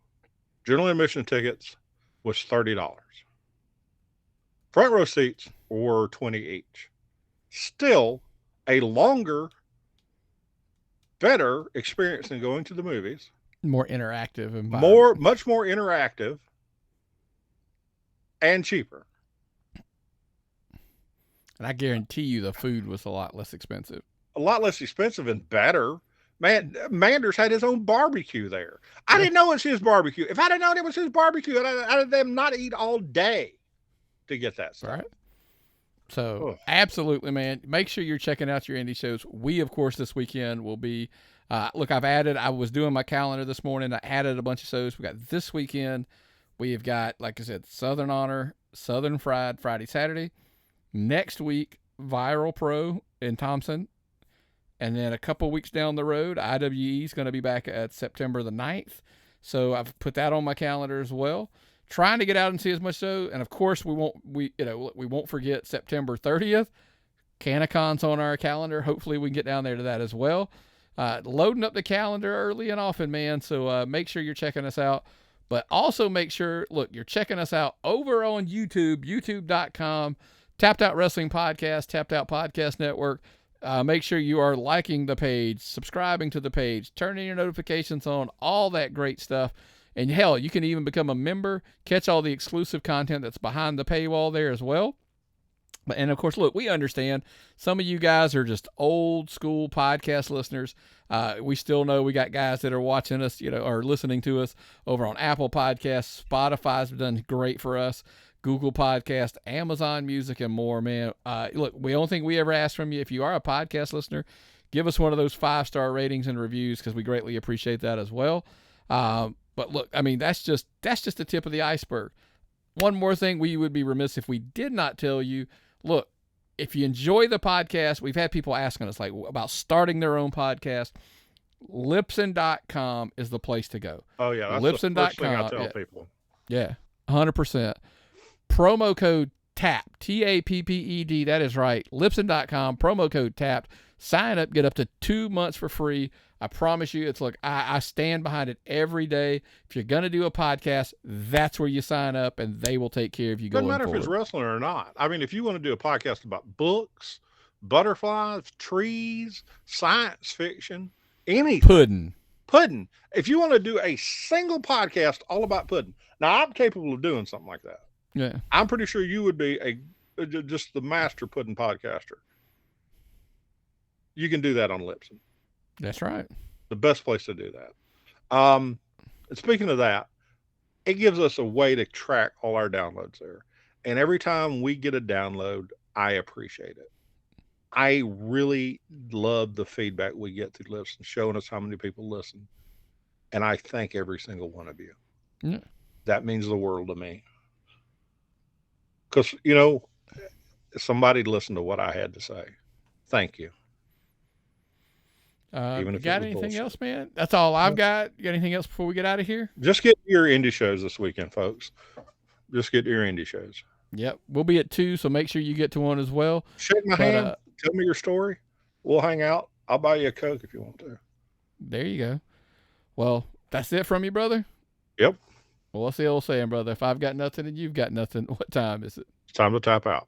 general admission tickets was $30. Front row seats were $20 each. Still a longer, better experience than going to the movies. More interactive and much more interactive and cheaper. And I guarantee you the food was a lot less expensive. A lot less expensive and better. Man, Manders had his own barbecue there. I didn't know it was his barbecue. If I'd have known it was his barbecue, I'd have them not eat all day to get that stuff. Right. So, absolutely, man. Make sure you're checking out your indie shows. We, of course, this weekend will be look, I was doing my calendar this morning. I added a bunch of shows. We got this weekend. We've got, like I said, Southern Honor, Southern Fried, Friday, Saturday. Next week, Viral Pro in Thompson. And then a couple weeks down the road, IWE is going to be back at September the 9th. So I've put that on my calendar as well. Trying to get out and see as much show. And of course, we won't forget September 30th. Canacon's on our calendar. Hopefully we can get down there to that as well. Loading up the calendar early and often, man. So make sure you're checking us out. But also make sure, you're checking us out over on YouTube, youtube.com, Tapped Out Wrestling Podcast, Tapped Out Podcast Network. Make sure you are liking the page, subscribing to the page, turning your notifications on, all that great stuff. And hell, you can even become a member, catch all the exclusive content that's behind the paywall there as well. And of course, we understand some of you guys are just old school podcast listeners. We still know we got guys that are watching us, or listening to us over on Apple Podcasts. Spotify's done great for us. Google Podcast, Amazon Music, and more, man. The only thing we ever ask from you, if you are a podcast listener, give us one of those 5-star ratings and reviews because we greatly appreciate that as well. But that's just the tip of the iceberg. One more thing, we would be remiss if we did not tell you, if you enjoy the podcast, we've had people asking us about starting their own podcast. Libsyn.com is the place to go. Oh, yeah. That's Libsyn.com. The first thing I tell people. Yeah, 100%. Promo code TAPPED, TAPPED. That is right. Libsyn.com, promo code TAPPED. Sign up, get up to 2 months for free. I promise you, it's like I stand behind it every day. If you're going to do a podcast, that's where you sign up, and they will take care of you going forward. Doesn't matter if it's wrestling or not. I mean, if you want to do a podcast about books, butterflies, trees, science fiction, anything. Pudding. If you want to do a single podcast all about pudding, now I'm capable of doing something like that. Yeah. I'm pretty sure you would be just the master pudding podcaster. You can do that on Libsyn. That's right. The best place to do that. And speaking of that, it gives us a way to track all our downloads there. And every time we get a download, I appreciate it. I really love the feedback we get through Libsyn, showing us how many people listen. And I thank every single one of you. Yeah. That means the world to me. Because, somebody listened to what I had to say. Thank you. Even if you got anything else, man? That's all I've got. You got anything else before we get out of here? Just get your indie shows this weekend, folks. Just get your indie shows. Yep. We'll be at 2, so make sure you get to one as well. Shake my hand. Tell me your story. We'll hang out. I'll buy you a Coke if you want to. There you go. Well, that's it from you, brother? Yep. Well, what's the old saying, brother? If I've got nothing and you've got nothing, what time is it? It's time to tap out.